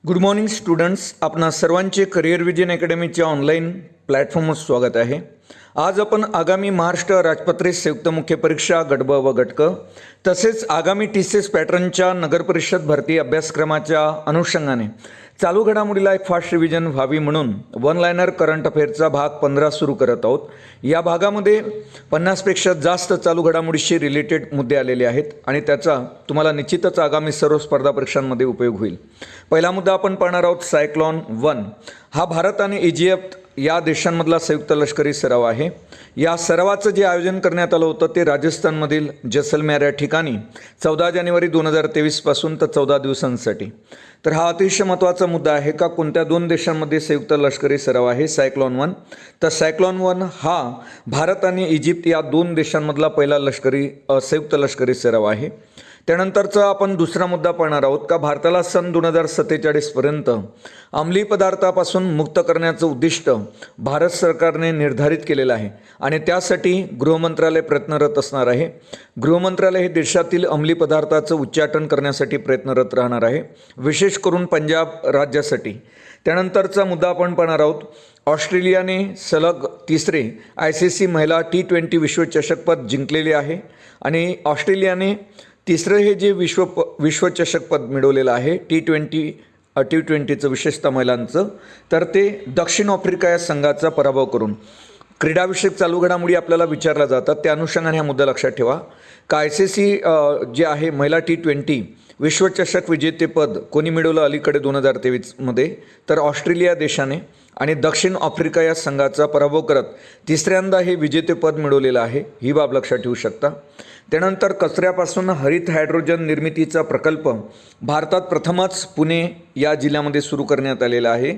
Good morning students, आपणा सर्वांचे career vision अकॅडमीच्या online प्लॅटफॉर्मवर स्वागत आहे. आज आपण आगामी महाराष्ट्र राजपत्रित संयुक्त मुख्य परीक्षा गट ब व गट क तसेच आगामी TCS पॅटर्नच्या नगरपरिषद भरती अभ्यासक्रमाच्या अनुषंगाने चालू घडामोडीला एक फास्ट रिव्हिजन व्हावी म्हणून वन लायनर करंट अफेअरचा भाग 15 सुरू करत आहोत. या भागामध्ये 50पेक्षा जास्त चालू घडामोडीशी रिलेटेड मुद्दे आलेले आहेत आणि त्याचा तुम्हाला निश्चितच आगामी सर्व स्पर्धा परीक्षांमध्ये उपयोग होईल. पहिला मुद्दा आपण पाहणार आहोत सायक्लॉन 1. हा भारत आणि इजिप्त या देशांमधला संयुक्त लष्करी सराव आहे. या सरावाचं जे आयोजन करण्यात आलं होतं ते राजस्थानमधील जैसलमेर या ठिकाणी 14 जानेवारी 2023 पासून तर 14 दिवसांसाठी. तर हा अतिशय महत्त्वाचा मुद्दा आहे का कोणत्या दोन देशांमध्ये संयुक्त लष्करी सराव आहे सायक्लॉन 1. तर सायक्लॉन 1 हा भारत आणि इजिप्त या दोन देशांमधला पहिला संयुक्त लष्करी सराव आहे. त्यानंतरचा आपण दुसरा मुद्दा पाहणार आहोत का भारताला सन 2047 पर्यंत अंमली पदार्थापासून मुक्त करण्याचं उद्दिष्ट भारत सरकारने निर्धारित केलेलं आहे आणि त्यासाठी गृहमंत्रालय प्रयत्नरत असणार आहे. गृहमंत्रालय हे देशातील अंमली पदार्थाचं उच्चाटन करण्यासाठी प्रयत्नरत राहणार आहे, विशेष करून पंजाब राज्यासाठी. त्यानंतरचा मुद्दा आपण पाहणार आहोत ऑस्ट्रेलियाने सलग तिसरे ICC महिला T20 विश्वचषकपद जिंकलेले आहे आणि ऑस्ट्रेलियाने तिसरं हे जे विश्वचषकपद मिळवलेलं आहे T20चं विशेषतः महिलांचं, तर ते दक्षिण आफ्रिका या संघाचा पराभव करून. क्रीडाविषयक चालू घडामोडी आपल्याला विचारल्या जातात, त्या अनुषंगाने हा मुद्दा लक्षात ठेवा का ICC जे आहे महिला T20 विश्वचषक विजेतेपद कोणी मिळवलं अलीकडे 2023मध्ये, तर ऑस्ट्रेलिया देशाने आणि दक्षिण आफ्रिका या संघाचा पराभव करत तिसऱ्यांदा हे विजेतेपद मिळवलेलं आहे. ही बाब लक्षात ठेवू शकता. त्यानंतर कचऱ्यापासून हरित हायड्रोजन निर्मितीचा प्रकल्प भारतात प्रथमच पुणे या जिल्ह्यामध्ये सुरू करण्यात आलेला आहे.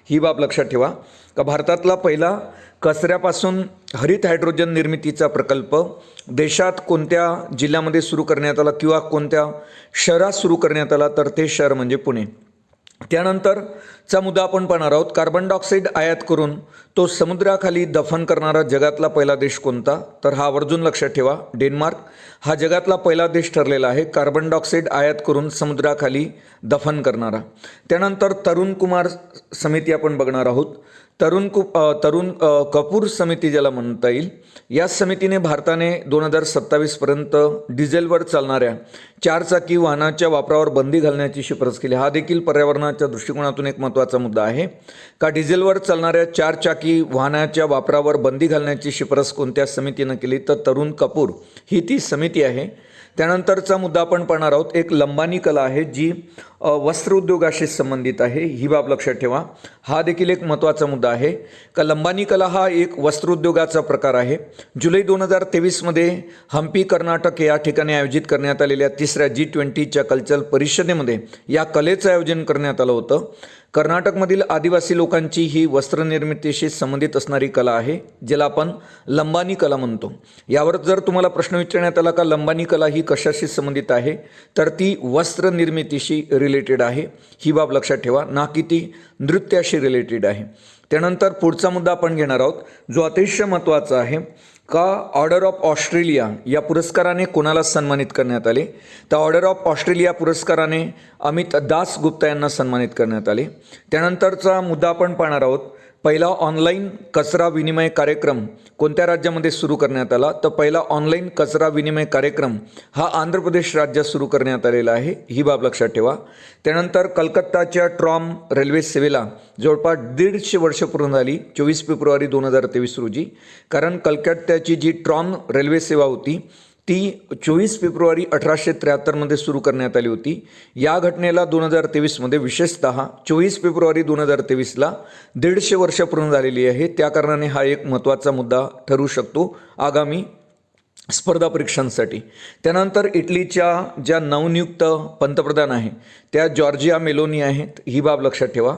ही बाब लक्षात ठेवा का भारतातला पहिला कचऱ्यापासून हरित हायड्रोजन निर्मितीचा प्रकल्प देशात कोणत्या जिल्ह्यामध्ये सुरू करण्यात आला किंवा कोणत्या शहरात सुरू करण्यात आला, तर ते शहर म्हणजे पुणे. त्यानंतरचा मुद्दा आपण पाहणार आहोत कार्बन डायऑक्साईड आयात करून तो समुद्राखाली दफन करणारा जगातला पहिला देश कोणता, तर हा आवर्जून लक्षात ठेवा डेन्मार्क हा जगातला पहिला देश ठरलेला आहे कार्बन डायऑक्साईड आयात करून समुद्राखाली दफन करणारा. त्यानंतर तरुण कुमार समिती आपण बघणार आहोत. तरुण कपूर समिती ज्याला म्हणता येईल, या समितीने भारताने 2027 पर्यंत डिझेलवर चालणाऱ्या 4 चाकी वाहनाच्या वापरावर बंदी घालण्याची शिफारस केली. हा देखील पर्यावरणाच्या दृष्टिकोनातून एक महत्त्वाचा मुद्दा आहे का डिझेलवर चालणाऱ्या 4 चाकी वाहनाच्या वापरावर बंदी घालण्याची शिफारस कोणत्या समितीनं केली, तर तरुण कपूर ही ती समिती आहे. त्यानंतरचा मुद्दा आपण पाहणार आहोत एक लंबानी कला आहे जी वस्त्र उद्योगाशी संबंधित आहे. ही बाब लक्षात ठेवा. हा देखील एक महत्त्वाचा मुद्दा आहे का लंबानी कला हा एक वस्त्रोद्योगाचा प्रकार आहे. जुलै 2023मध्ये हम्पी कर्नाटक या ठिकाणी आयोजित करण्यात आलेल्या तिसऱ्या G20च्या कल्चरल परिषदेमध्ये या कलेचं आयोजन करण्यात आलं होतं. कर्नाटकमधील आदिवासी लोकांची ही वस्त्रनिर्मितीशी संबंधित असणारी कला आहे, ज्याला आपण लंबानी कला म्हणतो. यावर जर तुम्हाला प्रश्न विचारण्यात आला का लंबानी कला ही कशाशी संबंधित आहे, तर ती वस्त्र निर्मितीशी रिलेटेड आहे. ही बाब लक्षात ठेवा, ना की ती नृत्याशी रिलेटेड आहे. त्यानंतर पुढचा मुद्दा आपण घेणार आहोत जो अतिशय महत्त्वाचा आहे का ऑर्डर ऑफ ऑस्ट्रेलिया या पुरस्काराने कोणाला सन्मानित करण्यात आले, तर ऑर्डर ऑफ ऑस्ट्रेलिया पुरस्काराने अमित दास गुप्ता यांना सन्मानित करण्यात आले. त्यानंतरचा मुद्दा आपण पाहणार आहोत पहिला ऑनलाईन कचरा विनिमय कार्यक्रम कोणत्या राज्यामध्ये सुरू करण्यात आला, तर पहिला ऑनलाईन कचरा विनिमय कार्यक्रम हा आंध्र प्रदेश राज्यात सुरू करण्यात आलेला आहे. ही बाब लक्षात ठेवा. त्यानंतर कलकत्ताच्या ट्रॉम रेल्वे सेवेला जवळपास 150 वर्ष पूर्ण झाली 24 फेब्रुवारी 2023 रोजी. कारण कलकत्त्याची जी ट्रॉम रेल्वे सेवा होती ती 24 फेब्रुवारी 1873मध्ये सुरू करण्यात आली होती. या घटनेला 2023मध्ये विशेषतः 24 फेब्रुवारी 2023ला 150 वर्ष पूर्ण झालेली आहे. त्या कारणाने हा एक महत्त्वाचा मुद्दा ठरू शकतो आगामी स्पर्धा परीक्षांसाठी. त्यानंतर इटलीच्या ज्या नवनियुक्त पंतप्रधान आहे त्या जॉर्जिया मेलोनी आहेत. ही बाब लक्षात ठेवा.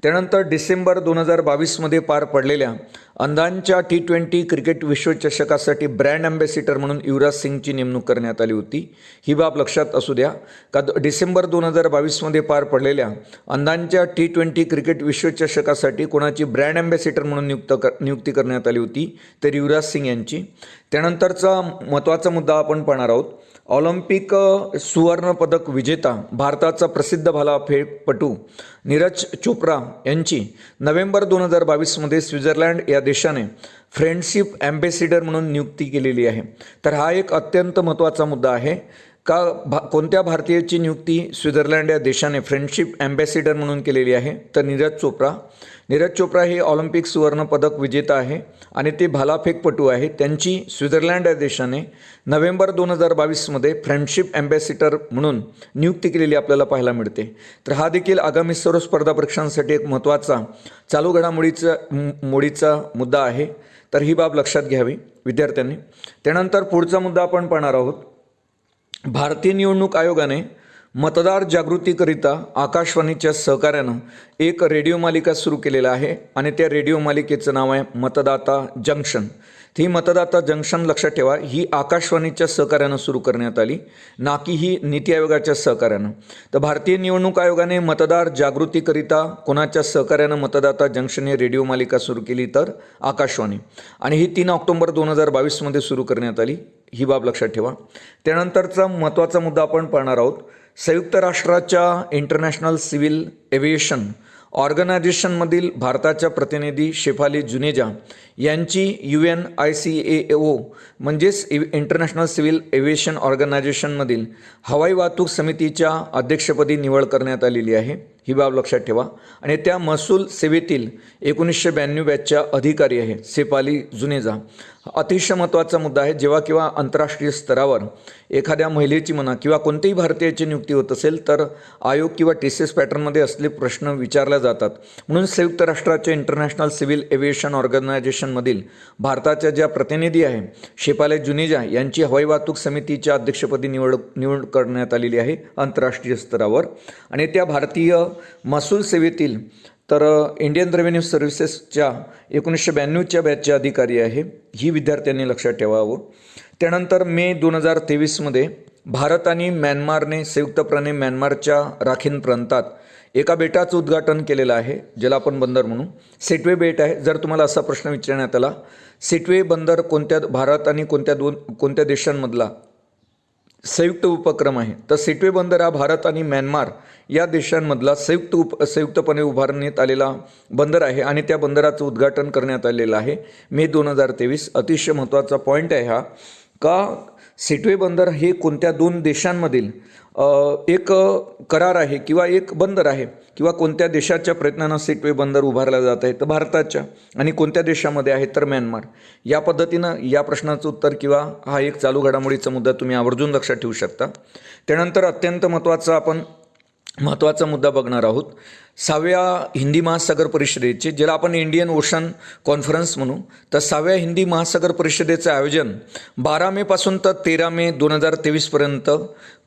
त्यानंतर डिसेंबर 2022मध्ये पार पडलेल्या अंधांच्या T20 क्रिकेट विश्वचषकासाठी ब्रँड अँबॅसिडर म्हणून युवराज सिंगची नेमणूक करण्यात आली होती. ही बाब लक्षात असू द्या का डिसेंबर 2022मध्ये पार पडलेल्या अंधांच्या T20 क्रिकेट विश्वचषकासाठी कोणाची ब्रँड अँबॅसिडर म्हणून नियुक्ती करण्यात आली होती, तर युवराज सिंग यांची. त्यानंतरचा महत्त्वाचा मुद्दा आपण पाहणार आहोत ऑलिम्पिक सुवर्णपदक विजेता भारताचा प्रसिद्ध भालाफेकपटू नीरज चोप्रा यांची नोव्हेंबर 2022मध्ये स्वित्झर्लंड या देशाने फ्रेंडशिप ॲम्बेसिडर म्हणून नियुक्ती केलेली आहे. तर हा एक अत्यंत महत्त्वाचा मुद्दा आहे का कोणत्या भारतीयाची नियुक्ती स्वित्झर्लंड या देशाने फ्रेंडशिप ॲम्बेसिडर म्हणून केलेली आहे. तर नीरज चोप्रा हे ऑलिम्पिक सुवर्णपदक विजेता आहे आणि ते भालाफेकपटू आहे. त्यांची स्वित्झर्लंड या देशाने नोव्हेंबर 2022मध्ये फ्रेंडशिप ॲम्बेसिडर म्हणून नियुक्ती केलेली आपल्याला पाहायला मिळते. तर हा देखील आगामी सर्व स्पर्धा परीक्षांसाठी एक महत्त्वाचा चालू घडामोडीचा मुद्दा आहे. तर ही बाब लक्षात घ्यावी विद्यार्थ्यांनी. त्यानंतर पुढचा मुद्दा आपण पाहणार आहोत. भारतीय निवडणूक आयोगाने मतदार जागृतीकरिता आकाशवाणीच्या सहकार्यानं एक रेडिओ मालिका सुरू केलेला आहे आणि त्या रेडिओ मालिकेचं नाव आहे मतदाता जंक्शन. ही मतदाता जंक्शन लक्षात ठेवा, ही आकाशवाणीच्या सहकार्यानं सुरू करण्यात आली, ना की ही नीती आयोगाच्या सहकार्यानं. तर भारतीय निवडणूक आयोगाने मतदार जागृतीकरिता कोणाच्या सहकार्यानं मतदाता जंक्शन ही रेडिओ मालिका सुरू केली, तर आकाशवाणी, आणि ही 3 ऑक्टोबर 2022मध्ये सुरू करण्यात आली. ही बाब लक्षात ठेवा. त्यानंतरचा महत्त्वाचा मुद्दा आपण पाहणार आहोत. संयुक्त राष्ट्राच्या इंटरनॅशनल सिव्हिल एव्हिएशन ऑर्गनायझेशनमधील भारताच्या प्रतिनिधी शेफाली जुनेजा यांची UNICAO म्हणजेच इंटरनॅशनल सिव्हिल एव्हिएशन ऑर्गनायझेशनमधील हवाई वाहतूक समितीच्या अध्यक्षपदी निवड करण्यात आलेली आहे. ही बाब लक्षात ठेवा. आणि त्या महसूल सेवेतील 1992 बॅचच्या अधिकारी आहे शेफाली जुनेजा. अतिशय महत्त्वाचा मुद्दा आहे. जेव्हा किंवा आंतरराष्ट्रीय स्तरावर एखाद्या महिलेची म्हणा किंवा कोणत्याही भारतीयाची नियुक्ती होत असेल तर आयोग किंवा TCS पॅटर्नमध्ये असले प्रश्न विचारले जातात. म्हणून संयुक्त राष्ट्राच्या इंटरनॅशनल सिव्हिल एव्हिएशन ऑर्गनायझेशनमधील भारताच्या ज्या प्रतिनिधी आहे शेफाली जुनेजा यांची हवाई वाहतूक समितीच्या अध्यक्षपदी निवड करण्यात आलेली आहे आंतरराष्ट्रीय स्तरावर. आणि त्या भारतीय महसूल सेवेतील तर इंडियन रेव्हेन्यू सर्व्हिसेसच्या 1992च्या बॅचचे अधिकारी आहे. ही विद्यार्थ्यांनी लक्षात ठेवावं. त्यानंतर मे 2023मध्ये भारत आणि म्यानमारने संयुक्तपणे म्यानमारच्या राखीन प्रांतात एका बेटाचं उद्घाटन केलेलं आहे, ज्याला आपण बंदर म्हणू. सेटवे बेट आहे. जर तुम्हाला असा प्रश्न विचारण्यात आला सेटवे बंदर कोणत्या भारत आणि कोणत्या देशांमधला संयुक्त उपक्रम आहे, तर सेटवे बंदर हा भारत आणि म्यानमार या देशांमधला संयुक्तपणे उभारण्यात आलेला बंदर आहे आणि त्या बंदराचं उद्घाटन करण्यात आलेलं आहे मे 2023. अतिशय महत्त्वाचा पॉईंट आहे हा का सेटवे बंदर हे कोणत्या 2 देशांमधील एक करार आहे किंवा एक बंदर आहे किंवा कोणत्या देशाच्या प्रयत्नानं सेटवे बंदर उभारला जात आहे, तर भारताच्या, आणि कोणत्या देशामध्ये आहे तर म्यानमार. या पद्धतीनं या प्रश्नाचं उत्तर किंवा हा एक चालू घडामोडीचा मुद्दा तुम्ही आवर्जून लक्षात ठेवू शकता. त्यानंतर अत्यंत महत्त्वाचा मुद्दा बघणार आहोत. 6व्या हिंदी महासागर परिषदेचे, ज्याला आपण इंडियन ओशन कॉन्फरन्स म्हणू, तर 6व्या हिंदी महासागर परिषदेचं आयोजन 12 मे पासून तर 13 मे 2023पर्यंत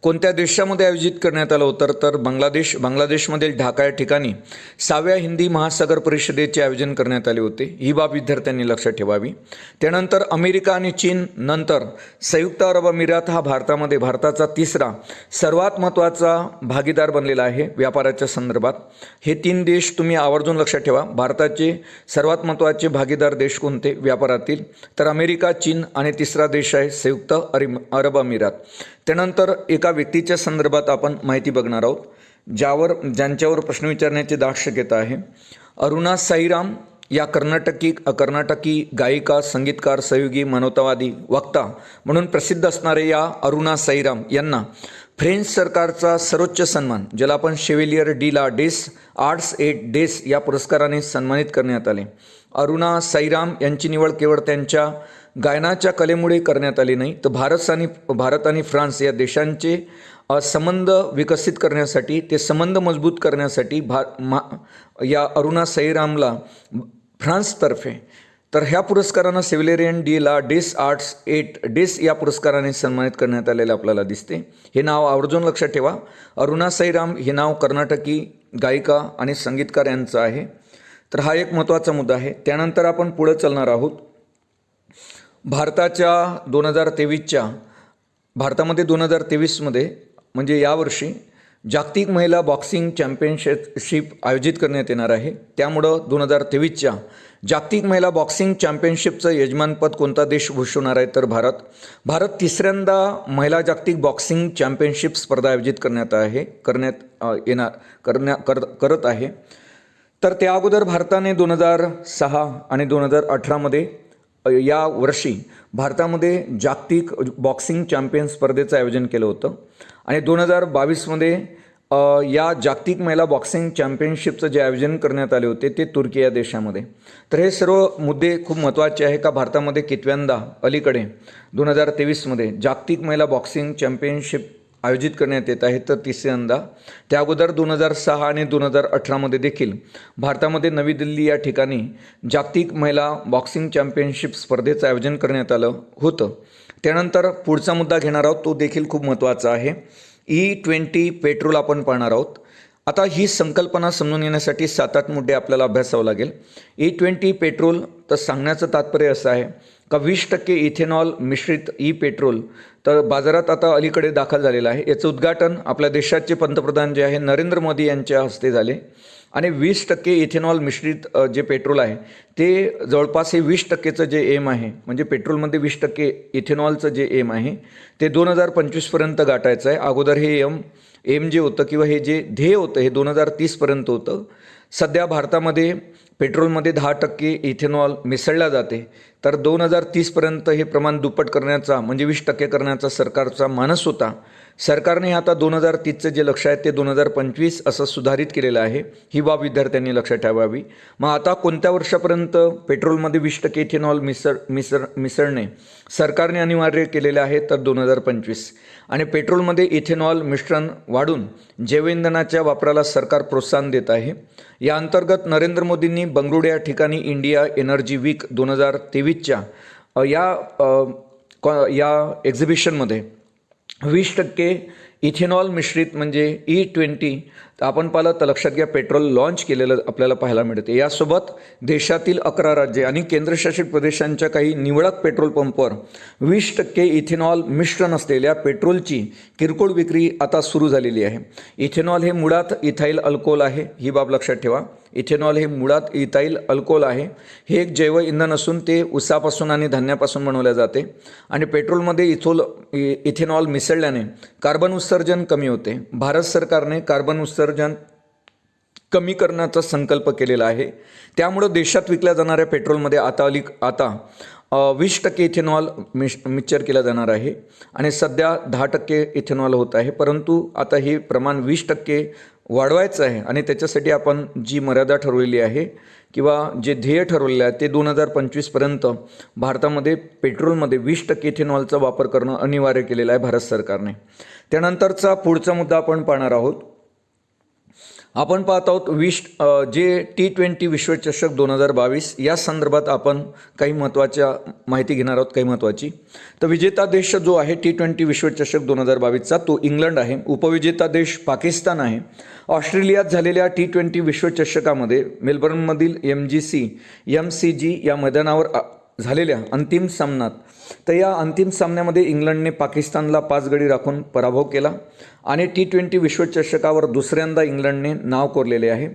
कोणत्या देशामध्ये आयोजित करण्यात आलं होतं, तर बांगलादेशमधील ढाका या ठिकाणी 6व्या हिंदी महासागर परिषदेचे आयोजन करण्यात आले होते. ही बाब विद्यार्थ्यांनी लक्षात ठेवावी. त्यानंतर अमेरिका आणि चीन नंतर संयुक्त अरब अमिरात हा भारताचा 3रा सर्वात महत्त्वाचा भागीदार बनलेला आहे व्यापाराच्या संदर्भात. हे 3 देश तुम्ही आवर्जून लक्षात ठेवा. भारताचे सर्वात महत्त्वाचे भागीदार देश कोणते व्यापारातील, तर अमेरिका, चीन आणि 3रा देश आहे संयुक्त अरब अमिरात. त्यानंतर एका व्यक्तीच्या संदर्भात आपण माहिती बघणार आहोत ज्यांच्यावर प्रश्न विचारण्याची दाट शक्यता आहे. अरुणा साईराम या कर्नाटकी गायिका, संगीतकार, सहयोगी, मानवतावादी, वक्ता म्हणून प्रसिद्ध असणारे या अरुणा साईराम यांना फ्रेंच सरकारचा सर्वोच्च सन्मान, ज्याला आपण शेवेलियर डी ला डेस आर्ट्स एट डेस या पुरस्काराने सन्मानित करण्यात आले. अरुणा साईराम यांची निवड केवळ त्यांच्या गायनाच्या कलेमुळे करण्यात आली नाही, तर भारत आणि फ्रान्स या देशांचे संबंध विकसित करण्यासाठी, ते संबंध मजबूत करण्यासाठी या अरुणा साईरामला फ्रान्सतर्फे तर ह्या पुरस्कारानं सेव्हिलेरियन डी ला डेस आर्ट्स एट डेस या पुरस्काराने सन्मानित करण्यात आलेले आपल्याला दिसते. हे नाव आवर्जून लक्षात ठेवा. अरुणा साईराम हे नाव कर्नाटकी गायिका आणि संगीतकार यांचं आहे. तर हा एक महत्त्वाचा मुद्दा आहे. त्यानंतर आपण पुढे चालणार आहोत. भारतामध्ये 2023मध्ये म्हणजे यावर्षी जागतिक महिला बॉक्सिंग चॅम्पियनशिप आयोजित करण्यात येणार आहे. त्यामुळं 2023च्या जागतिक महिला बॉक्सिंग चॅम्पियनशिपचं यजमानपद कोणता देश भूषवणार आहे तर भारत तिसऱ्यांदा महिला जागतिक बॉक्सिंग चॅम्पियनशिप स्पर्धा आयोजित करत आहे. तर त्या अगोदर भारताने 2006 आणि 2018मध्ये या वर्षी भारतामध्ये जागतिक बॉक्सिंग चॅम्पियन स्पर्धेचं आयोजन केलं होतं आणि 2022मध्ये या जागतिक महिला बॉक्सिंग चॅम्पियनशिपचं जे आयोजन करण्यात आले होते ते तुर्की या देशामध्ये. तर हे सर्व मुद्दे खूप महत्त्वाचे आहे का भारतामध्ये कितव्यांदा अलीकडे 2023मध्ये जागतिक महिला बॉक्सिंग चॅम्पियनशिप आयोजित करण्यात येत आहे तर तिसऱ्यांदा. त्या अगोदर 2006 आणि 2018मध्ये देखील भारतामध्ये नवी दिल्ली या ठिकाणी जागतिक महिला बॉक्सिंग चॅम्पियनशिप स्पर्धेचं आयोजन करण्यात आलं होतं. त्यानंतर पुढचा मुद्दा घेणार आहोत, तो देखील खूप महत्त्वाचा आहे. E20 पेट्रोल आपण पाहणार आहोत. आता ही संकल्पना समजून येण्यासाठी 7-8 मुद्दे आपल्याला अभ्यासावं लागेल. E20 पेट्रोल तर सांगण्याचं तात्पर्य असं आहे का 20% इथेनॉल मिश्रित पेट्रोल तर बाजारात आता अलीकडे दाखल झालेलं आहे. याचं उद्घाटन आपल्या देशाचे पंतप्रधान जे आहे नरेंद्र मोदी यांच्या हस्ते झाले आणि 20% इथेनॉल मिश्रित जे पेट्रोल आहे ते जवळपास हे 20%चं जे एम आहे, म्हणजे पेट्रोलमध्ये 20% इथेनॉलचं जे एम आहे ते 2025पर्यंत गाठायचं आहे. अगोदर हे एम जे होतं किंवा हे जे ध्येय होतं हे 2030पर्यंत होतं. सध्या भारतामध्ये पेट्रोलमध्ये 10% इथेनॉल मिसळल्या जाते, तर 2030पर्यंत हे प्रमाण दुप्पट करण्याचा म्हणजे 20% करण्याचा सरकारचा मानस होता. सरकारने आता 2030चं जे लक्ष्य आहे ते 2025 असं सुधारित केलेलं आहे. ही बाब विद्यार्थ्यांनी लक्षात ठेवावी. मग आता कोणत्या वर्षापर्यंत पेट्रोलमध्ये 20% इथेनॉल मिसळणे सरकारने अनिवार्य केलेले आहे तर 2025. आणि पेट्रोलमध्ये इथेनॉल मिश्रण वाढून जैवइंधनाच्या वापराला सरकार प्रोत्साहन देत आहे. या अंतर्गत नरेंद्र मोदींनी बंगळुरू या ठिकाणी इंडिया एनर्जी वीक 2023च्या या एक्झिबिशनमध्ये 20% इथेनॉल मिश्रित म्हणजे E20 तर आपण पाहिलं तर लक्षात घ्या पेट्रोल लॉन्च केलेलं आपल्याला पाहायला मिळते. यासोबत देशातील 11 राज्ये आणि केंद्रशासित प्रदेशांच्या काही निवडक पेट्रोल पंपवर 20% इथेनॉल मिश्रण असलेल्या पेट्रोलची किरकोळ विक्री आता सुरू झालेली आहे. इथेनॉल हे मुळात इथाईल अल्कोहोल आहे, ही बाब लक्षात ठेवा. इथेनॉल हे मुळात इथाईल अल्कोहोल आहे. हे एक जैव इंधन असून ते ऊसापासून आणि धान्यापासून बनवले जाते आणि पेट्रोलमध्ये इथेनॉल मिसळल्याने कार्बन उत्सर्जन कमी होते. भारत सरकारने कार्बन उत्सर्जन कमी करण्याचा संकल्प केलेला आहे. त्यामुळं देशात विकल्या जाणाऱ्या पेट्रोलमध्ये आता 20% इथेनॉल मिक्सचर केला जाणार आहे आणि सध्या 10% इथेनॉल होत आहे, परंतु आता हे प्रमाण 20% वाढवायचं आहे आणि त्याच्यासाठी आपण जी मर्यादा ठरवलेली आहे किंवा जे ध्येय ठरवलेलं आहे ते 2025पर्यंत भारतामध्ये पेट्रोलमध्ये 20% इथेनॉलचा वापर करणं अनिवार्य केलेलं आहे भारत सरकारने. त्यानंतरचा पुढचा मुद्दा आपण पाहणार आहोत. आपण पाहत आहोत जे T20 विश्वचषक 2022 या संदर्भात आपण काही महत्त्वाच्या माहिती घेणार आहोत, काही महत्त्वाची. तर विजेता देश जो आहे T20 विश्वचषक 2022चा तो इंग्लंड आहे. उपविजेता देश पाकिस्तान आहे. ऑस्ट्रेलियात झालेल्या T20 विश्वचषकामध्ये मेलबर्नमधील MCG या मैदानावर झालेल्या अंतिम सामन्यात तर या अंतिम सामन्यामध्ये इंग्लंडने पाकिस्तानला 5 गडी राखून पराभव केला आणि T20 विश्वचषकावर दुसऱ्यांदा इंग्लंडने नाव कोरलेले आहे.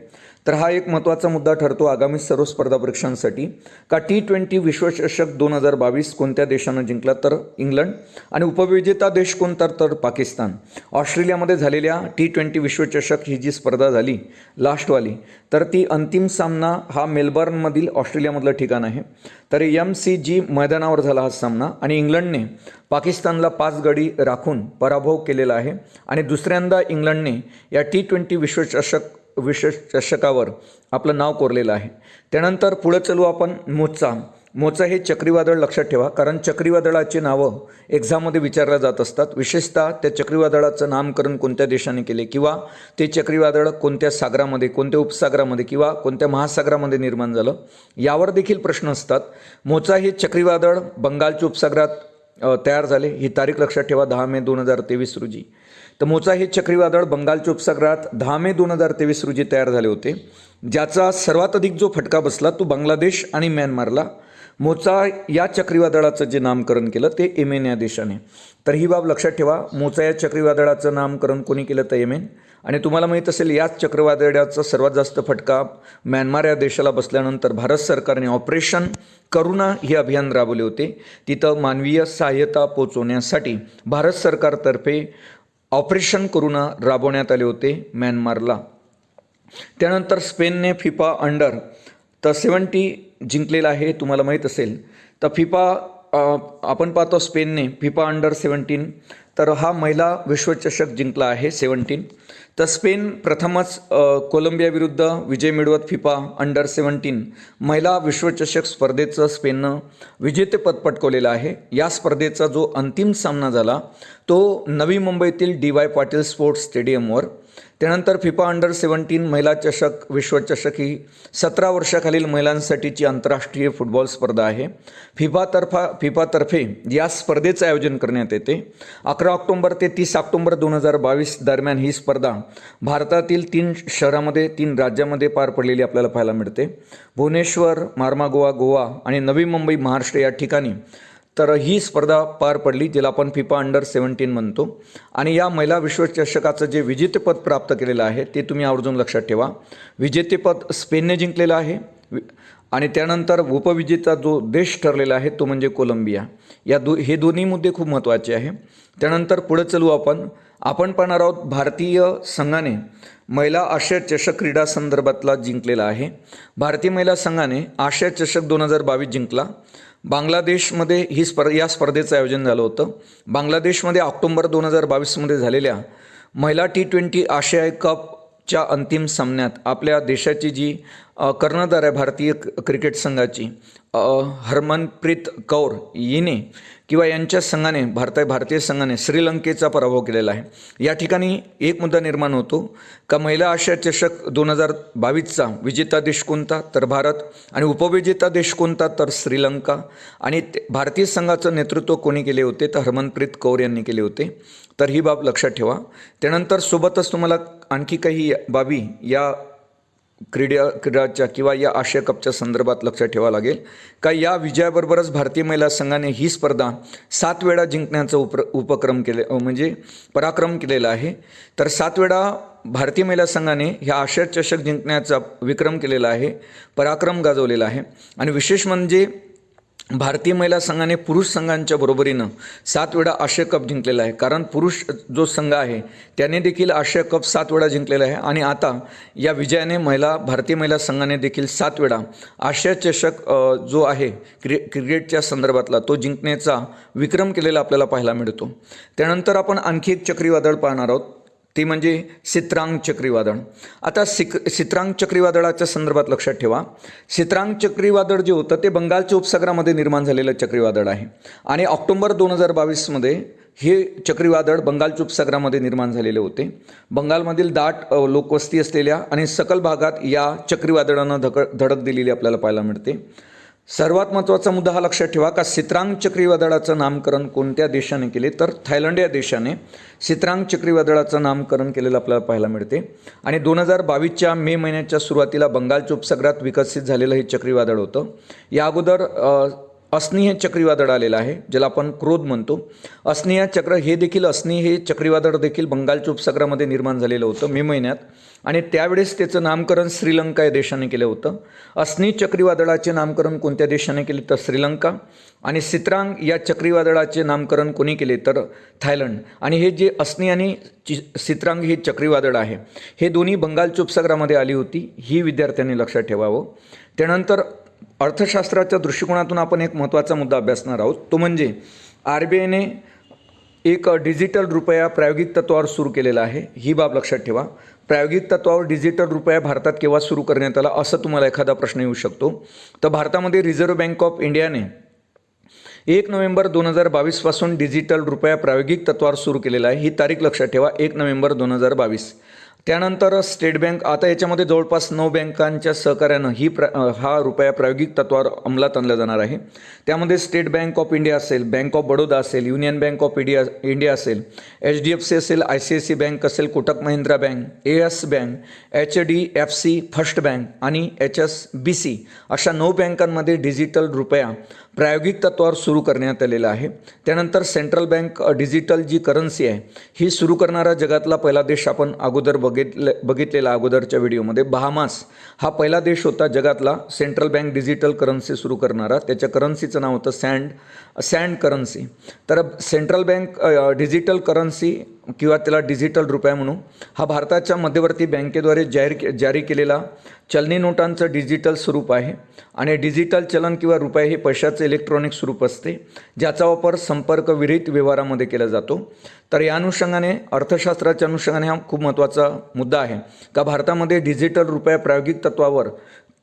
तर हा एक महत्त्वाचा मुद्दा ठरतो आगामी सर्व स्पर्धा परीक्षांसाठी का T20 विश्वचषक 2022 कोणत्या देशानं जिंकला तर इंग्लंड आणि उपविजेता देश कोणता तर पाकिस्तान. ऑस्ट्रेलियामध्ये झालेल्या T20 विश्वचषक ही जी स्पर्धा झाली लास्टवाली तर ती अंतिम सामना हा मेलबर्नमधील ऑस्ट्रेलियामधलं ठिकाण आहे. तर MCG मैदानावर झाला हा सामना आणि इंग्लंडने पाकिस्तानला 5 गडी राखून पराभव केलेला आहे आणि दुसऱ्यांदा इंग्लंडने या T20 विश्वचषकावर आपलं नाव कोरलेलं आहे. त्यानंतर पुढे चलू आपण मोचा हे चक्रीवादळ लक्षात ठेवा, कारण चक्रीवादळाची नावं एक्झाममध्ये विचारल्या जात असतात. विशेषतः त्या चक्रीवादळाचं नामकरण कोणत्या देशाने केले किंवा ते चक्रीवादळ कोणत्या सागरामध्ये, कोणत्या उपसागरामध्ये किंवा कोणत्या महासागरामध्ये निर्माण झालं यावर देखील प्रश्न असतात. मोचा हे चक्रीवादळ बंगालच्या उपसागरात तयार झाले. ही तारीख लक्षात ठेवा 10 मे 2023 रोजी. तर मोचा हे चक्रीवादळ बंगालच्या उपसागरात 10 मे 2023 रोजी तयार झाले होते. ज्याचा सर्वात अधिक जो फटका बसला तो बांगलादेश आणि म्यानमारला. मोचा या चक्रीवादळाचं जे नामकरण केलं ते येमेन या देशाने. तर ही बाब लक्षात ठेवा. मोचा या चक्रीवादळाचं नामकरण कोणी केलं तर येमेन आणि तुम्हाला माहीत असेल याच चक्रीवादळाचा सर्वात जास्त फटका म्यानमार या देशाला बसल्यानंतर भारत सरकारने ऑपरेशन करुणा हे अभियान राबवले होते. तिथं मानवीय सहाय्यता पोचवण्यासाठी भारत सरकारतर्फे ऑपरेशन करुणा राबवण्यात आले होते म्यानमारला. त्यानंतर स्पेनने फिफा अंडर तर 70 जिंकलेला आहे. तुम्हाला माहीत असेल तर फिफा आपण पाहतो स्पेनने फिफा अंडर 17 तर हा महिला विश्वचषक जिंकला आहे 17. तर स्पेन प्रथमच कोलंबिया विरुद्ध विजय मिळवत फिफा अंडर 17 महिला विश्वचषक स्पर्धेचं स्पेननं विजेतेपद पटकवलेलं आहे. या स्पर्धेचा जो अंतिम सामना झाला तो नवी मुंबईतील DY पाटील स्पोर्ट्स स्टेडियमवर. त्यानंतर फिफा अंडर 17 महिला चषक विश्वचषक ही 17 वर्षाखालील महिलांसाठीची आंतरराष्ट्रीय फुटबॉल स्पर्धा आहे. फिफातर्फे या स्पर्धेचं आयोजन करण्यात येते. 11 ऑक्टोबर ते 30 ऑक्टोबर 2022 दरम्यान ही स्पर्धा भारतातील 3 शहरामध्ये 3 राज्यामध्ये पार पडलेली आपल्याला पाहायला मिळते. भुवनेश्वर, मार्मागोवा गोवा आणि नवी मुंबई महाराष्ट्र या ठिकाणी तर ही स्पर्धा पार पडली जिला आपण फिफा अंडर 17 म्हणतो. आणि या महिला विश्वचषकाचं जे विजेतेपद प्राप्त केलेलं आहे ते तुम्ही आवर्जून लक्षात ठेवा. विजेतेपद स्पेनने जिंकलेलं आहे आणि त्यानंतर उपविजेता जो देश ठरलेला आहे तो म्हणजे कोलंबिया. हे दोन्ही मुद्दे खूप महत्त्वाचे आहे. त्यानंतर पुढे चलू आपण पाहणार आहोत भारतीय संघाने महिला आशिया चषक क्रीडा संदर्भातला जिंकलेला आहे. भारतीय महिला संघाने आशिया चषक 2022 जिंकला. बांगलादेशमध्ये या स्पर्धेचं आयोजन झालं होतं. बांगलादेशमध्ये ऑक्टोबर 2022 झालेल्या महिला T20 आशिया कपच्या अंतिम सामन्यात आपल्या देशाची जी कर्णधार आहे भारतीय क्रिकेट संघाची हरमनप्रीत कौर हिने किंवा यांच्या संघाने भारतीय संघाने श्रीलंकेचा पराभव केलेला आहे. या ठिकाणी एक मुद्दा निर्माण होतो का महिला आशिया चषक 2022चा विजेता देश कोणता तर भारत आणि उपविजेता देश कोणता तर श्रीलंका. आणि भारतीय संघाचं नेतृत्व कोणी केले होते तर हरमनप्रीत कौर यांनी केले होते. तर ही बाब लक्षात ठेवा. त्यानंतर सोबतच तुम्हाला आणखी काही बाबी या क्रीडाच्या किंवा या आशिया कपच्या संदर्भात लक्षात ठेवावं लागेल का या विजयाबरोबरच भारतीय महिला संघाने ही स्पर्धा 7 वेळा जिंकण्याचा पराक्रम केलेला आहे. तर 7 वेळा भारतीय महिला संघाने ह्या आशिया चषक जिंकण्याचा विक्रम केलेला आहे, पराक्रम गाजवलेला आहे. आणि विशेष म्हणजे भारतीय महिला संघाने पुरुष संघांच्या बरोबरीनं 7 वेळा आशिया कप जिंकलेला आहे. कारण पुरुष जो संघ आहे त्याने देखील आशिया कप 7 वेळा जिंकलेला आहे. आणि आता या विजयाने भारतीय महिला संघाने देखील 7 वेळा आशिया चषक जो आहे क्रिकेटच्या संदर्भातला तो जिंकण्याचा विक्रम केलेला आपल्याला पाहायला मिळतो. त्यानंतर आपण आणखी एक चक्रीवादळ पाहणार आहोत ते म्हणजे सित्रांग चक्रीवादळ. आता सित्रांग चक्रीवादळाच्या संदर्भात लक्षात ठेवा. सित्रांग चक्रीवादळ जे होतं ते बंगालच्या उपसागरामध्ये निर्माण झालेलं चक्रीवादळ आहे. आणि ऑक्टोबर 2022 हे चक्रीवादळ बंगालच्या उपसागरामध्ये निर्माण झालेले होते. बंगालमधील दाट लोकवस्ती असलेल्या आणि सखल भागात या चक्रीवादळानं धडक दिलेली आपल्याला पाहायला मिळते. सर्वात महत्त्वाचा मुद्दा हा लक्षात ठेवा का सित्रांग चक्रीवादळाचं नामकरण कोणत्या देशाने केले तर थायलंड या देशाने सित्रांग चक्रीवादळाचं नामकरण केलेलं आपल्याला पाहायला मिळते. आणि 2022च्या मे महिन्याच्या सुरुवातीला बंगालच्या उपसागरात विकसित झालेलं हे चक्रीवादळ होतं. या अगोदर अस्नी हे चक्रीवादळ आलेलं आहे ज्याला आपण क्रोध म्हणतो. अस्नी हे चक्रीवादळ देखील बंगालच्या उपसागरामध्ये निर्माण झालेलं होतं मे महिन्यात. आणि त्यावेळेस त्याचं नामकरण श्रीलंका या देशाने केलं होतं. अस्नी चक्रीवादळाचे नामकरण कोणत्या देशाने केले तर श्रीलंका. आणि सित्रांग या चक्रीवादळाचे नामकरण कोणी केले तर थायलंड. आणि हे जे अस्नी आणि सित्रांग हे चक्रीवादळ आहे हे दोन्ही बंगालच्या उपसागरामध्ये आली होती, ही विद्यार्थ्यांनी लक्षात ठेवावं. त्यानंतर अर्थशास्त्राच्या दृष्टिकोनातून आपण एक महत्त्वाचा मुद्दा अभ्यासणार आहोत तो म्हणजे RBIने एक डिजिटल रुपया प्रायोगिक तत्त्वावर सुरू केलेला आहे. ही बाब लक्षात ठेवा. प्रायोगिक तत्त्वावर डिजिटल रुपया भारतात केव्हा सुरू करण्यात आला असं तुम्हाला एखादा प्रश्न येऊ शकतो. तर भारतामध्ये रिझर्व्ह बँक ऑफ इंडियाने 1 नोव्हेंबर 2022 पासून डिजिटल रुपया प्रायोगिक तत्त्वावर सुरू केलेला आहे. ही तारीख लक्षात ठेवा 1 नोव्हेंबर 2022. त्यानंतर स्टेट बँक आता याच्यामध्ये जवळपास 9 बँकांच्या सहकार्यानं हा रुपया प्रायोगिक तत्त्वावर अंमलात आणला जाणार आहे. त्यामध्ये स्टेट बँक ऑफ इंडिया असेल, बँक ऑफ बडोदा असेल, युनियन बँक ऑफ इंडिया असेल, HDFC असेल, ICICI बँक असेल, Kotak Mahindra bank, AS bank, HDFC first bank आणि HSBC अशा 9 बँकांमध्ये डिजिटल रुपया प्रायोगिक तत्त्वावर सुरू करण्यात आलेला आहे. त्यानंतर सेंट्रल बँक डिजिटल जी करन्सी आहे ही सुरू करणारा जगातला पहिला देश आपण अगोदर बघितलेला अगोदरच्या व्हिडिओमध्ये. बहामास हा पहिला देश होता जगातला सेंट्रल बँक डिजिटल करन्सी सुरू करणारा. त्याच्या करन्सीचं नाव होतं सँड करन्सी. तर सेंट्रल बँक डिजिटल करन्सी किंवा त्याला डिजिटल रुपया म्हणू, हा भारताच्या मध्यवर्ती बँकेद्वारे जारी केलेला चलनी नोटांचं डिजिटल स्वरूप आहे. आणि डिजिटल चलन किंवा रुपये हे पैशाचं इलेक्ट्रॉनिक स्वरूप असते ज्याचा वापर संपर्कविरहित व्यवहारामध्ये केला जातो. तर या अनुषंगाने अर्थशास्त्राच्या अनुषंगाने हा खूप महत्त्वाचा मुद्दा आहे का भारतामध्ये डिजिटल रुपया प्रायोगिक तत्त्वावर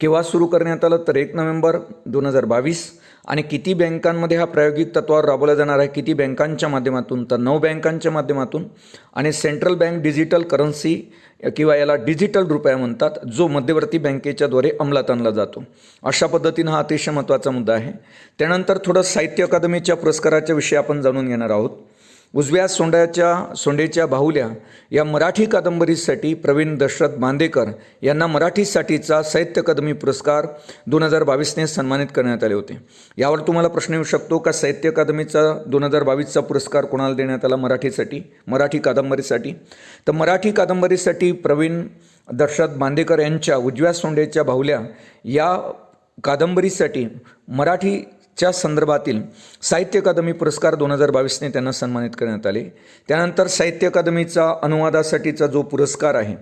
केव्हा सुरू करण्यात आलं तर 1 नोव्हेंबर 2022. आणि किती बँकांमध्ये हा प्रायोगिक तत्त्वावर राबवला जाणार आहे, किती बँकांच्या माध्यमातून तर 9 बँकांच्या माध्यमातून. आणि सेंट्रल बँक डिजिटल करन्सी किंवा याला डिजिटल रुपया म्हणतात जो मध्यवर्ती बँकेच्याद्वारे अंमलात आणला जातो. अशा पद्धतीनं हा अतिशय महत्त्वाचा मुद्दा आहे. त्यानंतर थोडं साहित्य अकादमीच्या पुरस्काराच्या विषयी आपण जाणून घेणार आहोत. उजव्या सोंडेच्या बाहुल्या या मराठी कादंबरीसाठी प्रवीण दशरथ बांदेकर यांना मराठीसाठीचा साहित्य अकादमी पुरस्कार 2022ने सन्मानित करण्यात आले होते. यावर तुम्हाला प्रश्न येऊ शकतो का साहित्य अकादमीचा 2022चा पुरस्कार कोणाला देण्यात आला मराठी कादंबरीसाठी. तर मराठी कादंबरीसाठी प्रवीण दशरथ बांदेकर यांच्या उजव्या सोंडेच्या बाहुल्या या कादंबरीसाठी मराठीच्या संदर्भातील साहित्य अकादमी पुरस्कार 2022ने त्यांना सन्मानित करण्यात आले. त्यानंतर साहित्य अकादमीचा अनुवादासाठीचा जो पुरस्कार आहे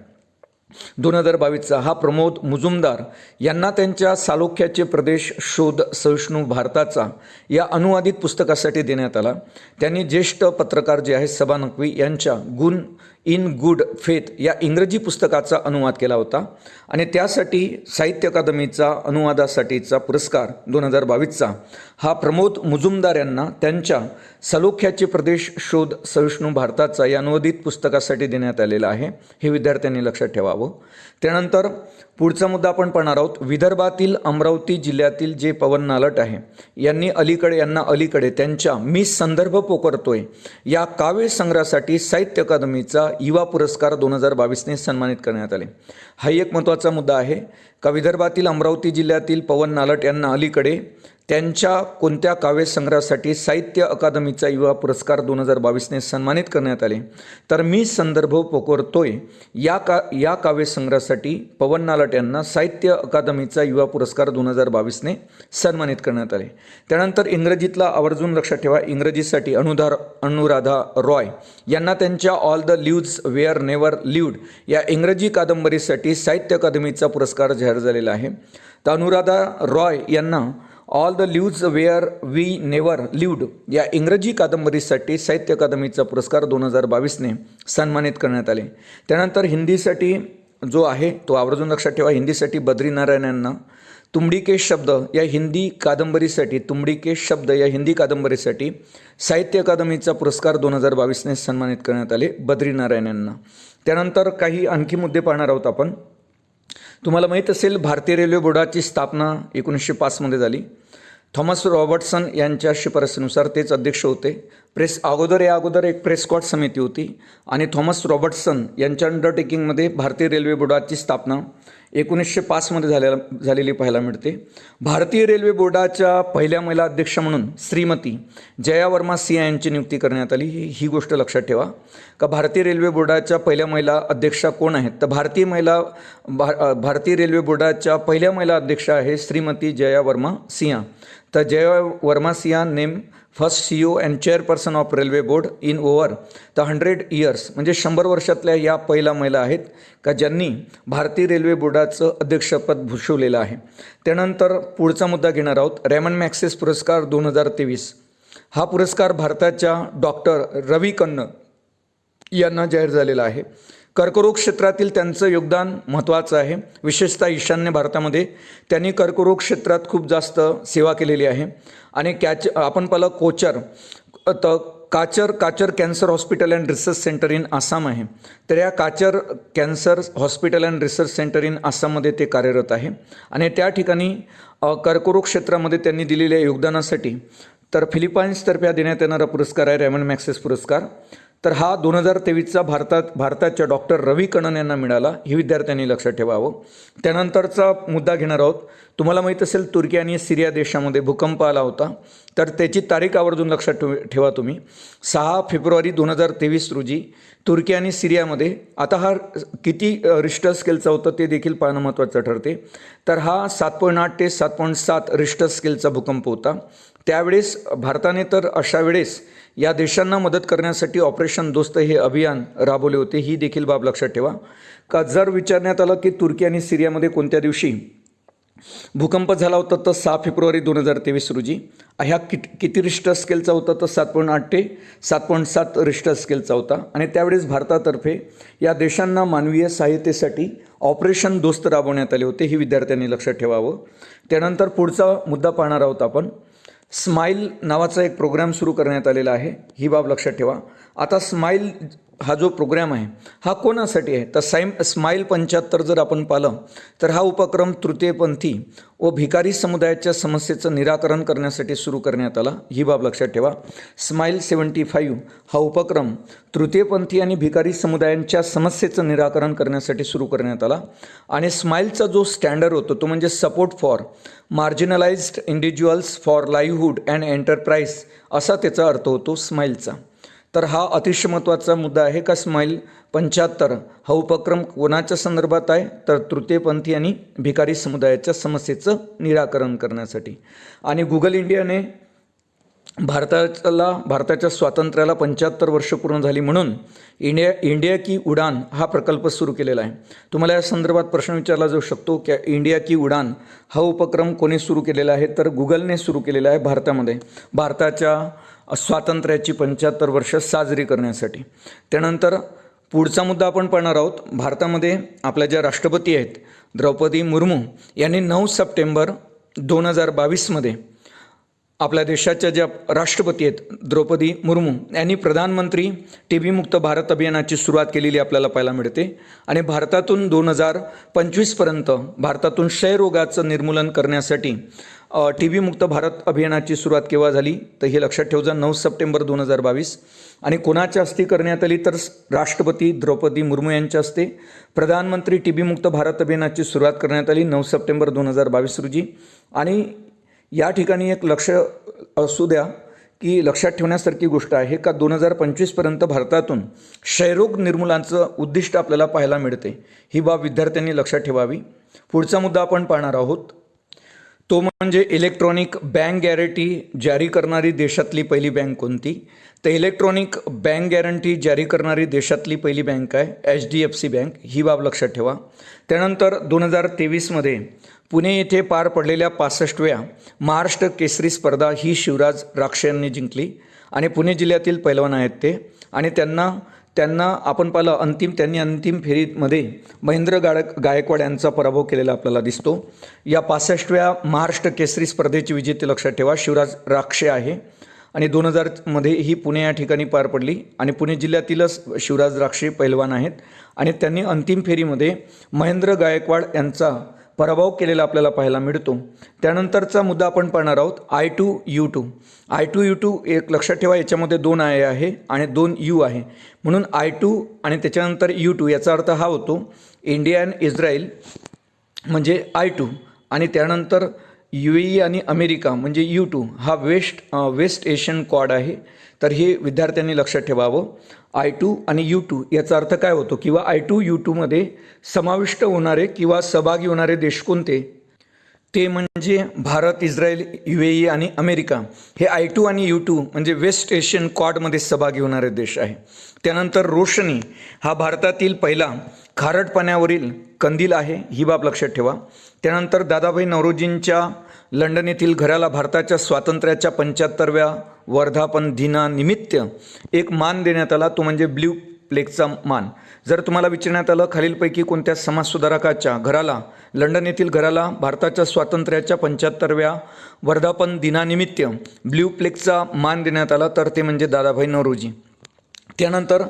2022चा हा प्रमोद मुजुमदार यांना त्यांच्या सालोख्याचे प्रदेश शोध सहिष्णू भारताचा या अनुवादित पुस्तकासाठी देण्यात आला. त्यांनी ज्येष्ठ पत्रकार जे आहेत सबा नक्वी यांच्या इन गुड फेथ या इंग्रजी पुस्तकाचा अनुवाद केला होता. आणि त्यासाठी साहित्य अकादमीचा अनुवादासाठीचा पुरस्कार 2022चा हा प्रमोद मुजुमदार यांना त्यांच्या सलोख्याचे प्रदेश शोध सहिष्णू भारताचा या अनुवादित पुस्तकासाठी देण्यात आलेला आहे. हे विद्यार्थ्यांनी लक्षात ठेवावं. त्यानंतर पुढचा मुद्दा आपण पाहणार आहोत. विदर्भातील अमरावती जिल्ह्यातील जे पवन नालट आहे यांना अलीकडे त्यांच्या मी संदर्भ पोकारतोय या काव्य संग्रहासाठी साहित्य अकादमीचा युवा पुरस्कार 2022ने सन्मानित करण्यात आले. हा एक महत्त्वाचा मुद्दा आहे का विदर्भातील अमरावती जिल्ह्यातील पवन नालट यांना अलीकडे त्यांच्या कोणत्या काव्यसंग्रहासाठी साहित्य अकादमीचा युवा पुरस्कार 2022ने सन्मानित करण्यात आले तर मी संदर्भ पोकारतोय या काव्यसंग्रहासाठी पवन नालट यांना साहित्य अकादमीचा युवा पुरस्कार 2022ने सन्मानित करण्यात आले. त्यानंतर इंग्रजीतला आवर्जून लक्षात ठेवा, इंग्रजीसाठी अनुराधा रॉय यांना त्यांच्या all the lives where never lived या इंग्रजी कादंबरीसाठी साहित्य अकादमीचा पुरस्कार जाहीर झालेला आहे. तर अनुराधा रॉय यांना all the lives where we never lived या इंग्रजी कादंबरीसाठी साहित्य अकादमीचा पुरस्कार 2022ने सन्मानित करण्यात आले. त्यानंतर हिंदीसाठी जो आहे तो आवर्जून लक्षात ठेवा, हिंदीसाठी बद्रीनारायण यांना तुमडी के शब्द या हिंदी कादंबरीसाठी साहित्य अकादमीचा पुरस्कार 2022ने सन्मानित करण्यात आले बद्रीनारायण यांना. त्यानंतर काही आणखी मुद्दे पाहणार आहोत आपण. तुम्हाला माहीत असेल भारतीय रेल्वे बोर्डाची स्थापना 1905मध्ये झाली. थॉमस रॉबर्टसन यांच्या शिफारसीनुसार तेच अध्यक्ष होते. अगोदर एक प्रेस्कॉट समिती होती आणि थॉमस रॉबर्टसन यांच्या अंडरटेकिंगमध्ये भारतीय रेल्वे बोर्डाची स्थापना 1905मध्ये झालेली पाहायला मिळते. भारतीय रेल्वे बोर्डाच्या पहिल्या महिला अध्यक्ष म्हणून श्रीमती जया वर्मा सिंह यांची नियुक्ती करण्यात आली. ही गोष्ट लक्षात ठेवा का भारतीय रेल्वे बोर्डाच्या पहिल्या महिला अध्यक्षा कोण आहेत तर भारतीय रेल्वे बोर्डाच्या पहिल्या महिला अध्यक्षा आहे श्रीमती जया वर्मा सिंह. तर Jaya Verma Sinha name first CEO and chairperson of railway board in over 100 years म्हणजे 100 वर्षातल्या या पहिल्या महिला आहेत का ज्यांनी भारतीय रेल्वे बोर्डाचं अध्यक्षपद भूषवलेलं आहे. त्यानंतर पुढचा मुद्दा घेणार आहोत. रेमन मॅक्सेस पुरस्कार 2023 हा पुरस्कार भारताच्या डॉक्टर रवी कन्न यांना जाहीर झालेला आहे. कर्करोग क्षेत्रातील त्यांचं योगदान महत्त्वाचं आहे. विशेषतः ईशान्य भारतामध्ये त्यांनी कर्करोग क्षेत्रात खूप जास्त सेवा केलेली आहे. आणि आपण पाहिलं Cachar cancer hospital and research centre in Assam आहे. तर या Cachar cancer hospital and research centre in आसाममध्ये ते कार्यरत आहे. आणि त्या ठिकाणी कर्करोग क्षेत्रामध्ये त्यांनी दिलेल्या योगदानासाठी तर फिलिपाईन्सतर्फे देण्यात येणारा पुरस्कार आहे रेमन मॅक्सेस पुरस्कार. तर हा 2023चा भारताच्या डॉक्टर रवी कणन यांना मिळाला, ही विद्यार्थ्यांनी लक्षात ठेवावं. त्यानंतरचा मुद्दा घेणार आहोत. तुम्हाला माहीत असेल तुर्की आणि सिरिया देशामध्ये भूकंप आला होता, तर त्याची तारीख आवर्जून लक्षात ठेवा तुम्ही. 6 फेब्रुवारी 2023 रोजी तुर्की आणि सिरियामध्ये, आता हा किती रिश्टर स्केलचा होता ते देखील पाहणं महत्त्वाचं ठरते. तर हा 7.8 ते 7.7 रिश्टर स्केलचा भूकंप होता. त्यावेळेस भारताने तर अशा वेळेस या देशांना मदत करण्यासाठी ऑपरेशन दोस्त हे अभियान राबवले होते, ही देखील बाब लक्षात ठेवा. का जर विचारण्यात आलं की तुर्की आणि सिरियामध्ये कोणत्या दिवशी भूकंप झाला होता, तर 6 फेब्रुवारी 2023 रोजी. ह्या किती रिश्टर स्केलचा होता, तर 7.8 ते 7.7 रिश्टर स्केलचा होता. आणि त्यावेळेस भारतातर्फे या देशांना मानवीय सहाय्यतेसाठी ऑपरेशन दोस्त राबवण्यात आले होते, ही विद्यार्थ्यांनी लक्षात ठेवावं. त्यानंतर पुढचा मुद्दा पाहणार आहोत आपण. स्माईल नावाचा एक प्रोग्राम सुरू करण्यात आलेला आहे, ही बाब लक्षात ठेवा. आता स्माईल हा जो प्रोग्राम आहे हा कोणासाठी आहे, तर स्माईल 75 जर आपण पाहिलं तर हा उपक्रम तृतीयपंथी व भिकारी समुदायाच्या समस्येचं निराकरण करण्यासाठी सुरू करण्यात आला, ही बाब लक्षात ठेवा. स्माईल 75 हा उपक्रम तृतीयपंथी आणि भिकारी समुदायांच्या समस्येचं निराकरण करण्यासाठी सुरू करण्यात आला. आणि स्माईलचा जो स्टँडर्ड होतो तो म्हणजे support for marginalised individuals for livelihood and enterprise, असा त्याचा अर्थ होतो स्माईलचा. तर हा अतिशय महत्त्वाचा मुद्दा आहे का स्माईल 75 हा उपक्रम कोणाच्या संदर्भात आहे, तर तृतीयपंथी आणि भिकारी समुदायाच्या समस्येचं निराकरण करण्यासाठी. आणि गुगल इंडियाने भारताच्या स्वातंत्र्याला 75 वर्ष पूर्ण झाली म्हणून इंडिया की उडान हा प्रकल्प सुरू केलेला आहे. तुम्हाला या संदर्भात प्रश्न विचारला जाऊ शकतो की इंडिया की उडान हा उपक्रम कोणी सुरू केलेला आहे, तर गुगलने सुरू केलेला आहे भारतामध्ये, भारताच्या स्वातंत्र्याची 75 वर्ष साजरी करण्यासाठी. त्यानंतर पुढचा मुद्दा आपण पाहणार आहोत. भारतामध्ये आपल्या ज्या राष्ट्रपती आहेत द्रौपदी मुर्मू यांनी 9 सप्टेंबर 2022 आपल्या देशाच्या ज्या राष्ट्रपती आहेत द्रौपदी मुर्मू यांनी प्रधानमंत्री टीबी मुक्त भारत अभियानाची सुरुवात केलेली आपल्याला पाहायला मिळते. आणि भारतातून 2025पर्यंत भारतातून क्षयरोगाचं निर्मूलन करण्यासाठी टीबी मुक्त भारत अभियानाची सुरुवात केव्हा झाली, तर हे लक्षात ठेवजा, 9 सप्टेंबर 2022. आणि कोणाच्या हस्ते करण्यात आली, तर राष्ट्रपती द्रौपदी मुर्मू यांच्या हस्ते प्रधानमंत्री टीबी मुक्त भारत अभियानाची सुरुवात करण्यात आली 9 सप्टेंबर 2022 रोजी. आणि या ठिकाणी एक लक्ष असू द्या की लक्षात ठेवण्यासारखी गोष्ट आहे का 2025पर्यंत भारतातून क्षयरोग निर्मूलनाचं उद्दिष्ट आपल्याला पाहायला मिळते, ही बाब विद्यार्थ्यांनी लक्षात ठेवावी. पुढचा मुद्दा आपण पाहणार आहोत तो म्हणजे इलेक्ट्रॉनिक बँक गॅरंटी जारी करणारी देशातली पहिली बँक कोणती, तर इलेक्ट्रॉनिक बँक गॅरंटी जारी करणारी देशातली पहिली बँक आहे HDFC बँक, ही बाब लक्षात ठेवा. त्यानंतर 2023 पुणे येथे पार पडलेल्या 65व्या महाराष्ट्र केसरी स्पर्धा ही शिवराज राक्षे यांनी जिंकली. आणि पुणे जिल्ह्यातील पैलवान आहेत ते. आणि त्यांना आपण पाहिलं त्यांनी अंतिम फेरीमध्ये महेंद्र गायकवाड यांचा पराभव केलेला आपल्याला दिसतो. या 65व्या महाराष्ट्र केसरी स्पर्धेची विजेते लक्षात ठेवा शिवराज राक्षे आहे. आणि 2000 ही पुणे या ठिकाणी पार पडली. आणि पुणे जिल्ह्यातीलच शिवराज राक्षे पैलवान आहेत. आणि त्यांनी अंतिम फेरीमध्ये महेंद्र गायकवाड यांचा पराभव केलेला आपल्याला पाहायला मिळतो. त्यानंतरचा मुद्दा आपण पाहणार आहोत I2U2 एक लक्षात ठेवा, याच्यामध्ये 2 I आहे आणि 2 U आहे, म्हणून I2 आणि त्याच्यानंतर U2 याचा अर्थ हा होतो इंडिया अँड इस्रायल म्हणजे I2. आणि त्यानंतर UAE आणि अमेरिका म्हणजे U2 हा वेस्ट एशियन क्वाड आहे. तर हे विद्यार्थ्यांनी लक्षात ठेवावं. I2 आणि U2 याचा अर्थ काय होतो किंवा I2U2 समाविष्ट होणारे किंवा सहभागी होणारे देश कोणते, ते म्हणजे भारत, इस्रायल, UAE आणि अमेरिका. हे I2 आणि U2 म्हणजे वेस्ट एशियन क्वाडमध्ये सहभागी होणारे देश आहे. त्यानंतर रोशनी हा भारतातील पहिला खारट पाण्यावरील कंदील आहे, ही बाब लक्षात ठेवा. त्यानंतर दादाभाई नौरोजींच्या लंडन येथील घराला भारताच्या स्वातंत्र्याच्या 75व्या वर्धापन दिनानिमित्त एक मान देण्यात आला, तो म्हणजे ब्ल्यू प्लेगचा मान. जर तुम्हाला विचारण्यात आलं खालीलपैकी कोणत्या समाजसुधारकाच्या घराला, लंडन येथील घराला भारताच्या स्वातंत्र्याच्या 75व्या वर्धापन दिनानिमित्त ब्ल्यू प्लेगचा मान देण्यात आला, तर ते म्हणजे दादाभाई नौरोजी. त्यानंतर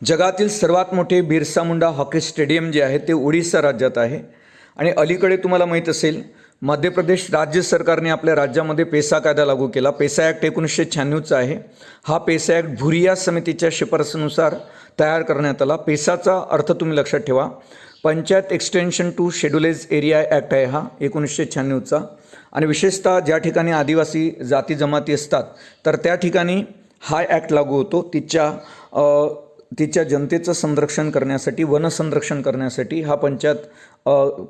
जगातील सर्वात मोठे बिरसा मुंडा हॉकी स्टेडियम जे आहे ते ओडिसा राज्यात आहे. आणि अलीकडे तुम्हाला माहीत असेल मध्य प्रदेश राज्य सरकारने आपल्या राज्यामध्ये पेसा कायदा लागू केला. पेसा ॲक्ट 1996चा आहे. हा पेसा ॲक्ट भुरिया समितीच्या शिफारसीनुसार तयार करण्यात आला. पेसाचा अर्थ तुम्ही लक्षात ठेवा. Panchayat extension to scheduled area act आहे हा 1996चा. आणि विशेषतः ज्या ठिकाणी आदिवासी जाती जमाती असतात तर त्या ठिकाणी हा ॲक्ट लागू होतो. तिच्या जनतेचं संरक्षण करण्यासाठी, वनसंरक्षण करण्यासाठी हा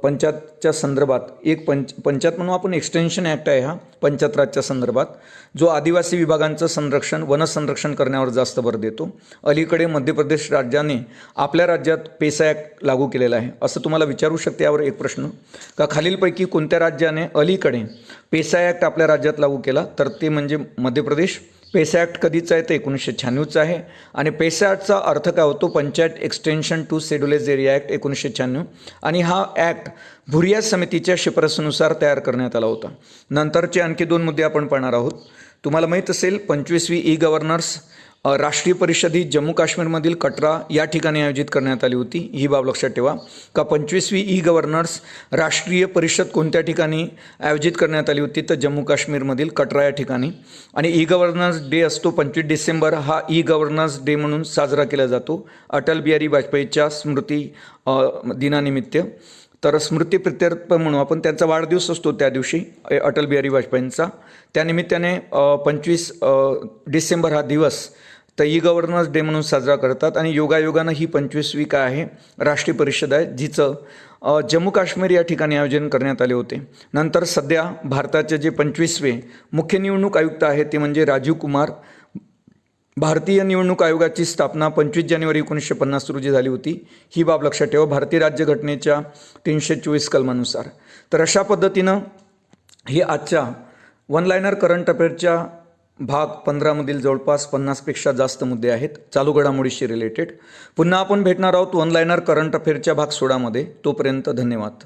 पंचायतच्या संदर्भात एक पंचायत म्हणून आपण एक्सटेन्शन ॲक्ट आहे हा पंचायत राजच्या संदर्भात, जो आदिवासी विभागांचं संरक्षण, वनसंरक्षण करण्यावर जास्त भर देतो. अलीकडे मध्य प्रदेश राज्याने आपल्या राज्यात पेसा ॲक्ट लागू केलेला आहे. असं तुम्हाला विचारू शकते यावर एक प्रश्न, का खालीलपैकी कोणत्या राज्याने अलीकडे पेसा ॲक्ट आपल्या राज्यात लागू केला? तर ते म्हणजे मध्य प्रदेश. पेसा ॲक्ट कधीचा आहे? तर 1996चा आहे. आणि पेसा ॲक्टचा अर्थ काय होतो? Panchayat extension to scheduled area act 1996. आणि हा ॲक्ट भुरिया समितीच्या शिफारसीनुसार तयार करण्यात आला होता. नंतरचे आणखी 2 मुद्दे आपण पाहणार आहोत. तुम्हाला माहीत असेल 25वी ई गव्हर्नर्स राष्ट्रीय परिषद ही जम्मू काश्मीरमधील कटरा या ठिकाणी आयोजित करण्यात आली होती. ही बाब लक्षात ठेवा, का 25वी ई गव्हर्नर्स राष्ट्रीय परिषद कोणत्या ठिकाणी आयोजित करण्यात आली होती? तर जम्मू काश्मीरमधील कटरा या ठिकाणी. आणि ई गव्हर्नर्स डे असतो 25 डिसेंबर, हा ई गव्हर्नर्स डे म्हणून साजरा केला जातो अटल बिहारी वाजपेयीच्या स्मृती दिनानिमित्त. तर स्मृतिप्रित्यर्थ म्हणून आपण त्यांचा वाढदिवस असतो त्या दिवशी अटल बिहारी वाजपेयींचा. त्यानिमित्ताने 25 डिसेंबर हा दिवस तर ई गव्हर्नर्स डे म्हणून साजरा करतात. आणि योगायोगानं ही 25वी काय आहे राष्ट्रीय परिषद आहे, जिचं जम्मू काश्मीर या ठिकाणी आयोजन करण्यात आले होते. नंतर सध्या भारताचे जे 25वे मुख्य निवडणूक आयुक्त आहेत ते म्हणजे राजीव कुमार. भारतीय निवडणूक आयोगाची स्थापना 25 जानेवारी 1950 रोजी झाली होती. ही बाब लक्षात ठेवा भारतीय राज्यघटनेच्या 324 कलमानुसार. तर अशा पद्धतीनं ही आजच्या वन लायनर करंट अफेअरच्या भाग 15मधील जवळपास 50पेक्षा जास्त मुद्दे आहेत चालू घडामोडीशी रिलेटेड. पुन्हा आपण भेटणार आहोत वन लायनर करंट अफेअरच्या भाग 16मध्ये. तोपर्यंत धन्यवाद.